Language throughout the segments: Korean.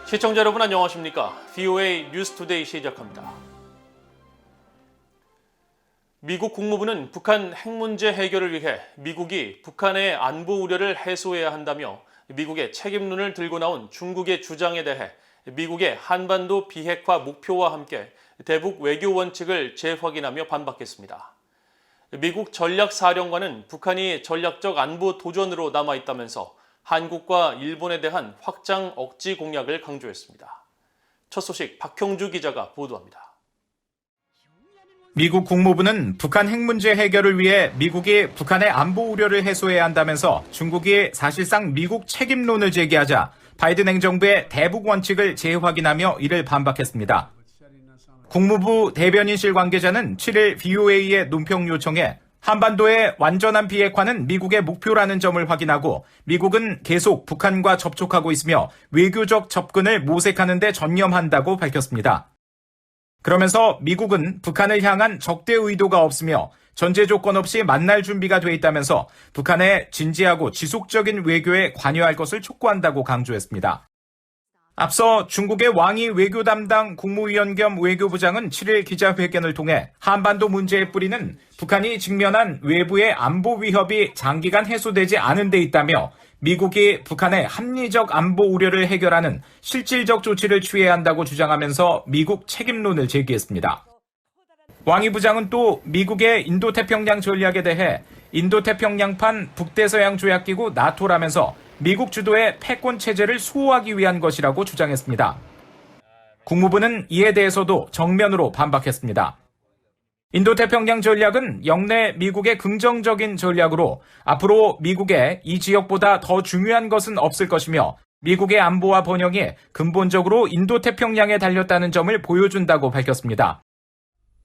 시청자 여러분 안녕하십니까? VOA 뉴스투데이 시작합니다. 미국 국무부는 북한 핵 문제 해결을 위해 미국이 북한의 안보 우려를 해소해야 한다며 미국의 책임론을 들고 나온 중국의 주장에 대해 미국의 한반도 비핵화 목표와 함께 대북 외교 원칙을 재확인하며 반박했습니다. 미국 전략사령관은 북한이 전략적 안보 도전으로 남아있다면서 한국과 일본에 대한 확장 억지 공약을 강조했습니다. 첫 소식 박형주 기자가 보도합니다. 미국 국무부는 북한 핵 문제 해결을 위해 미국이 북한의 안보 우려를 해소해야 한다면서 중국이 사실상 미국 책임론을 제기하자 바이든 행정부의 대북 원칙을 재확인하며 이를 반박했습니다. 국무부 대변인실 관계자는 7일 VOA의 논평 요청에 한반도의 완전한 비핵화는 미국의 목표라는 점을 확인하고 미국은 계속 북한과 접촉하고 있으며 외교적 접근을 모색하는 데 전념한다고 밝혔습니다. 그러면서 미국은 북한을 향한 적대 의도가 없으며 전제 조건 없이 만날 준비가 돼 있다면서 북한의 진지하고 지속적인 외교에 관여할 것을 촉구한다고 강조했습니다. 앞서 중국의 왕이 외교 담당 국무위원 겸 외교부장은 7일 기자회견을 통해 한반도 문제의 뿌리는 북한이 직면한 외부의 안보 위협이 장기간 해소되지 않은 데 있다며 미국이 북한의 합리적 안보 우려를 해결하는 실질적 조치를 취해야 한다고 주장하면서 미국 책임론을 제기했습니다. 왕이 부장은 또 미국의 인도태평양 전략에 대해 인도태평양판 북대서양 조약기구 나토라면서 미국 주도의 패권 체제를 수호하기 위한 것이라고 주장했습니다. 국무부는 이에 대해서도 정면으로 반박했습니다. 인도태평양 전략은 영내 미국의 긍정적인 전략으로 앞으로 미국의 이 지역보다 더 중요한 것은 없을 것이며 미국의 안보와 번영이 근본적으로 인도태평양에 달렸다는 점을 보여준다고 밝혔습니다.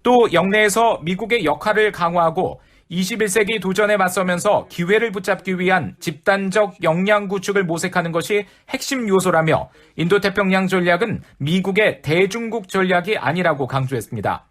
또 영내에서 미국의 역할을 강화하고 21세기 도전에 맞서면서 기회를 붙잡기 위한 집단적 역량 구축을 모색하는 것이 핵심 요소라며 인도태평양 전략은 미국의 대중국 전략이 아니라고 강조했습니다.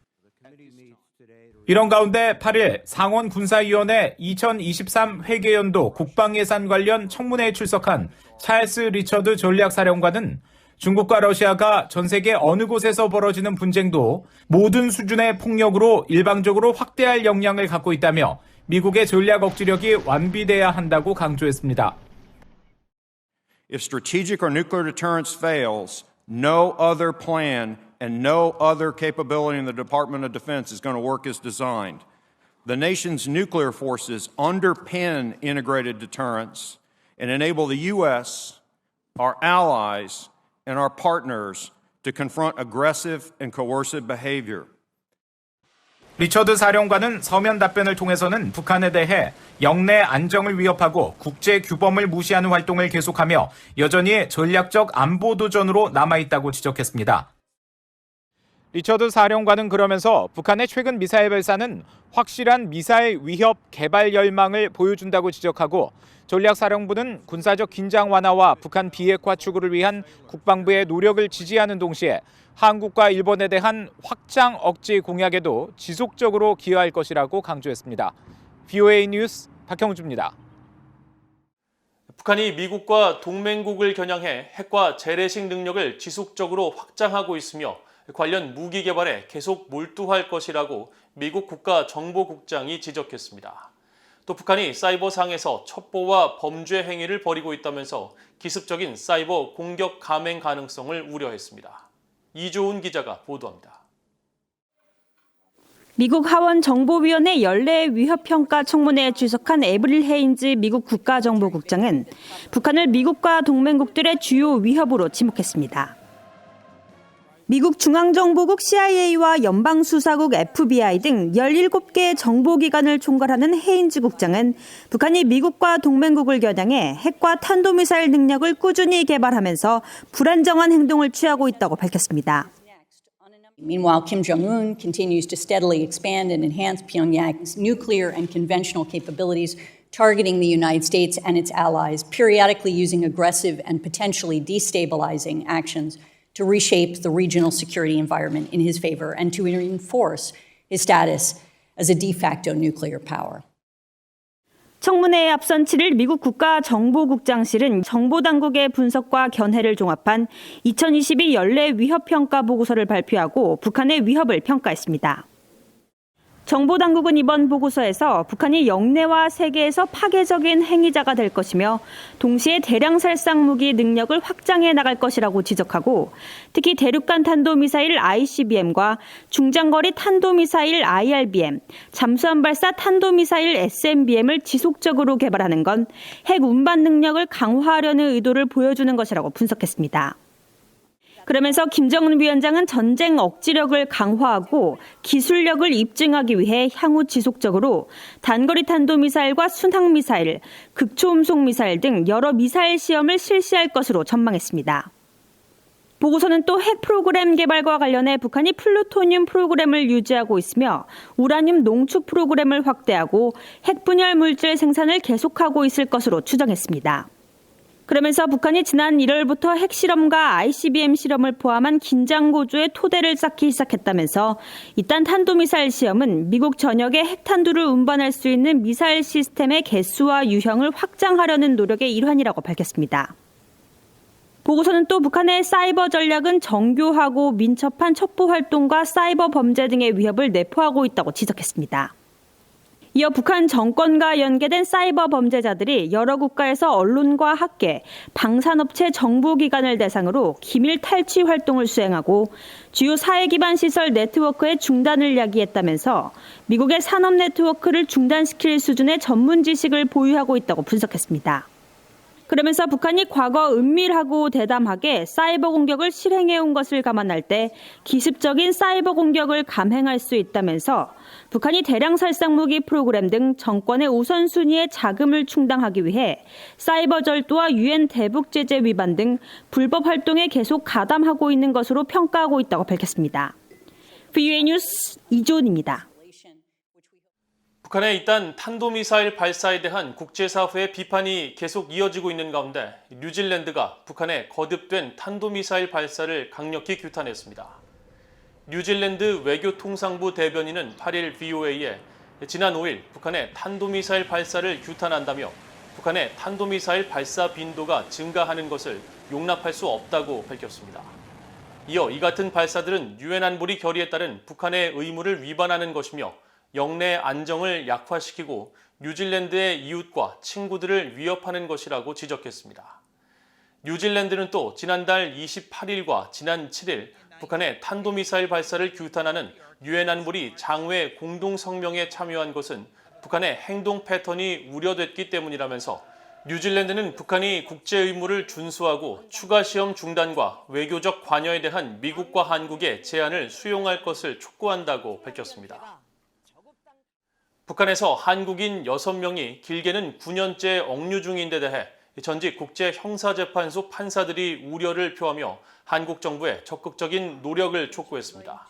이런 가운데 8일 상원군사위원회 2023 회계연도 국방예산 관련 청문회에 출석한 찰스 리처드 전략사령관은 중국과 러시아가 전 세계 어느 곳에서 벌어지는 분쟁도 모든 수준의 폭력으로 일방적으로 확대할 역량을 갖고 있다며 미국의 전략 억지력이 완비돼야 한다고 강조했습니다. If strategic or nuclear deterrence fails, no other plan and no other capability in the Department of Defense is going to work as designed. The nation's nuclear forces underpin integrated deterrence and enable the U.S., our allies, and our partners to confront aggressive and coercive behavior. 리처드 사령관은 서면 답변을 통해서는 북한에 대해 영내 안정을 위협하고 국제 규범을 무시하는 활동을 계속하며 여전히 전략적 안보 도전으로 남아있다고 지적했습니다. 리처드 사령관은 그러면서 북한의 최근 미사일 발사는 확실한 미사일 위협 개발 열망을 보여준다고 지적하고 전략사령부는 군사적 긴장 완화와 북한 비핵화 추구를 위한 국방부의 노력을 지지하는 동시에 한국과 일본에 대한 확장 억지 공약에도 지속적으로 기여할 것이라고 강조했습니다. VOA 뉴스 박형주입니다. 북한이 미국과 동맹국을 겨냥해 핵과 재래식 능력을 지속적으로 확장하고 있으며 관련 무기 개발에 계속 몰두할 것이라고 미국 국가정보국장이 지적했습니다. 또 북한이 사이버상에서 첩보와 범죄 행위를 벌이고 있다면서 기습적인 사이버 공격 감행 가능성을 우려했습니다. 이조은 기자가 보도합니다. 미국 하원 정보위원회 연례 위협평가 청문회에 출석한 에브릴 헤인즈 미국 국가정보국장은 북한을 미국과 동맹국들의 주요 위협으로 지목했습니다. 미국 중앙정보국 CIA와 연방수사국 FBI 등 17개의 정보기관을 총괄하는 헤인즈 국장은 북한이 미국과 동맹국을 겨냥해 핵과 탄도미사일 능력을 꾸준히 개발하면서 불안정한 행동을 취하고 있다고 밝혔습니다. Meanwhile, Kim Jong-un continues to steadily expand and enhance Pyongyang's nuclear and conventional capabilities, targeting the United States and its allies, periodically using aggressive and potentially destabilizing actions to reshape the regional security environment in his favor and to reinforce his status as a de facto nuclear power. 청문회에 앞선 7일 미국 국가정보국장실은 정보당국의 분석과 견해를 종합한 2022 연례 위협평가 보고서를 발표하고 북한의 위협을 평가했습니다. 정보당국은 이번 보고서에서 북한이 영내와 세계에서 파괴적인 행위자가 될 것이며 동시에 대량 살상 무기 능력을 확장해 나갈 것이라고 지적하고 특히 대륙간 탄도미사일 ICBM과 중장거리 탄도미사일 IRBM, 잠수함 발사 탄도미사일 SMBM을 지속적으로 개발하는 건 핵 운반 능력을 강화하려는 의도를 보여주는 것이라고 분석했습니다. 그러면서 김정은 위원장은 전쟁 억지력을 강화하고 기술력을 입증하기 위해 향후 지속적으로 단거리 탄도미사일과 순항미사일, 극초음속 미사일 등 여러 미사일 시험을 실시할 것으로 전망했습니다. 보고서는 또 핵 프로그램 개발과 관련해 북한이 플루토늄 프로그램을 유지하고 있으며 우라늄 농축 프로그램을 확대하고 핵 분열 물질 생산을 계속하고 있을 것으로 추정했습니다. 그러면서 북한이 지난 1월부터 핵실험과 ICBM 실험을 포함한 긴장고조의 토대를 쌓기 시작했다면서 이딴 탄도미사일 시험은 미국 전역에 핵탄두를 운반할 수 있는 미사일 시스템의 개수와 유형을 확장하려는 노력의 일환이라고 밝혔습니다. 보고서는 또 북한의 사이버 전략은 정교하고 민첩한 첩보 활동과 사이버 범죄 등의 위협을 내포하고 있다고 지적했습니다. 이어 북한 정권과 연계된 사이버 범죄자들이 여러 국가에서 언론과 학계, 방산업체 정보기관을 대상으로 기밀 탈취 활동을 수행하고 주요 사회 기반 시설 네트워크의 중단을 야기했다면서 미국의 산업 네트워크를 중단시킬 수준의 전문 지식을 보유하고 있다고 분석했습니다. 그러면서 북한이 과거 은밀하고 대담하게 사이버 공격을 실행해온 것을 감안할 때 기습적인 사이버 공격을 감행할 수 있다면서 북한이 대량 살상 무기 프로그램 등 정권의 우선순위에 자금을 충당하기 위해 사이버 절도와 유엔 대북 제재 위반 등 불법 활동에 계속 가담하고 있는 것으로 평가하고 있다고 밝혔습니다. VOA 뉴스 이조은입니다. 북한의 이딴 탄도미사일 발사에 대한 국제사회의 비판이 계속 이어지고 있는 가운데 뉴질랜드가 북한의 거듭된 탄도미사일 발사를 강력히 규탄했습니다. 뉴질랜드 외교통상부 대변인은 8일 VOA에 지난 5일 북한의 탄도미사일 발사를 규탄한다며 북한의 탄도미사일 발사 빈도가 증가하는 것을 용납할 수 없다고 밝혔습니다. 이어 이 같은 발사들은 유엔 안보리 결의에 따른 북한의 의무를 위반하는 것이며 영내 안정을 약화시키고 뉴질랜드의 이웃과 친구들을 위협하는 것이라고 지적했습니다. 뉴질랜드는 또 지난달 28일과 지난 7일 북한의 탄도미사일 발사를 규탄하는 유엔 안보리 장외 공동성명에 참여한 것은 북한의 행동 패턴이 우려됐기 때문이라면서 뉴질랜드는 북한이 국제 의무를 준수하고 추가 시험 중단과 외교적 관여에 대한 미국과 한국의 제안을 수용할 것을 촉구한다고 밝혔습니다. 북한에서 한국인 6명이 길게는 9년째 억류 중인 데 대해 전직 국제형사재판소 판사들이 우려를 표하며 한국 정부의 적극적인 노력을 촉구했습니다.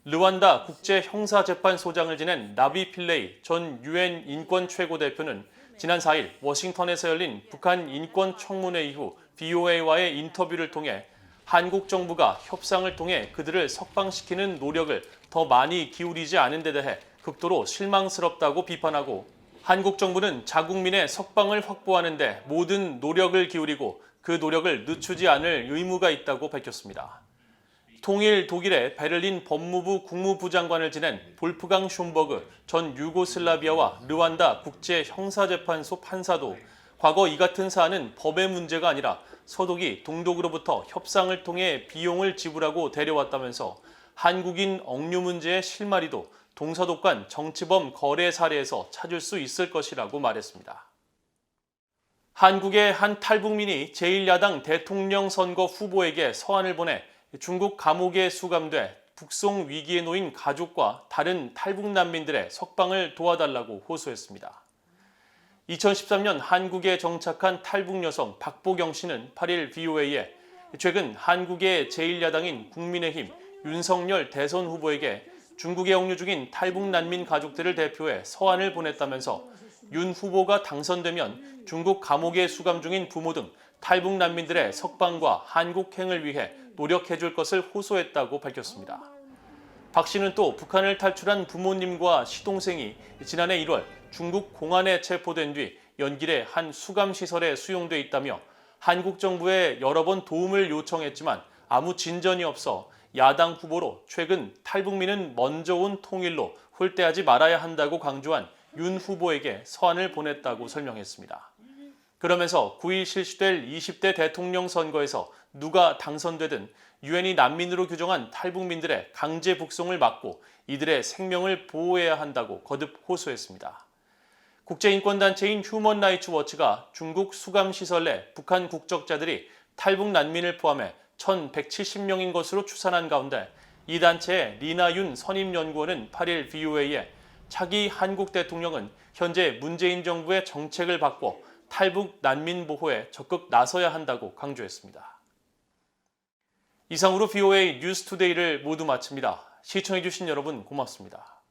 르완다 국제형사재판소장을 지낸 나비 필레이 전 유엔 인권 최고대표는 지난 4일 워싱턴에서 열린 북한 인권청문회 이후 VOA와의 인터뷰를 통해 한국 정부가 협상을 통해 그들을 석방시키는 노력을 더 많이 기울이지 않은 데 대해 극도로 실망스럽다고 비판하고 한국 정부는 자국민의 석방을 확보하는 데 모든 노력을 기울이고 그 노력을 늦추지 않을 의무가 있다고 밝혔습니다. 통일 독일의 베를린 법무부 국무부 장관을 지낸 볼프강 숀버그 전 유고슬라비아와 르완다 국제형사재판소 판사도 과거 이 같은 사안은 법의 문제가 아니라 서독이 동독으로부터 협상을 통해 비용을 지불하고 데려왔다면서 한국인 억류 문제의 실마리도 동서독 간 정치범 거래 사례에서 찾을 수 있을 것이라고 말했습니다. 한국의 한 탈북민이 제1야당 대통령 선거 후보에게 서한을 보내 중국 감옥에 수감돼 북송 위기에 놓인 가족과 다른 탈북 난민들의 석방을 도와달라고 호소했습니다. 2013년 한국에 정착한 탈북 여성 박보경 씨는 8일 VOA에 최근 한국의 제1야당인 국민의힘 윤석열 대선 후보에게 중국에 억류 중인 탈북 난민 가족들을 대표해 서한을 보냈다면서 윤 후보가 당선되면 중국 감옥에 수감 중인 부모 등 탈북 난민들의 석방과 한국행을 위해 노력해 줄 것을 호소했다고 밝혔습니다. 박 씨는 또 북한을 탈출한 부모님과 시동생이 지난해 1월 중국 공안에 체포된 뒤 연길의 한 수감시설에 수용돼 있다며 한국 정부에 여러 번 도움을 요청했지만 아무 진전이 없어 야당 후보로 최근 탈북민은 먼저 온 통일로 홀대하지 말아야 한다고 강조한 윤 후보에게 서한을 보냈다고 설명했습니다. 그러면서 9일 실시될 20대 대통령 선거에서 누가 당선되든 유엔이 난민으로 규정한 탈북민들의 강제 북송을 막고 이들의 생명을 보호해야 한다고 거듭 호소했습니다. 국제인권단체인 휴먼 라이츠 워치가 중국 수감시설 내 북한 국적자들이 탈북 난민을 포함해 1,170명인 것으로 추산한 가운데 이 단체의 리나윤 선임연구원은 8일 VOA에 차기 한국 대통령은 현재 문재인 정부의 정책을 바꿔 탈북 난민 보호에 적극 나서야 한다고 강조했습니다. 이상으로 VOA 뉴스투데이를 모두 마칩니다. 시청해주신 여러분 고맙습니다.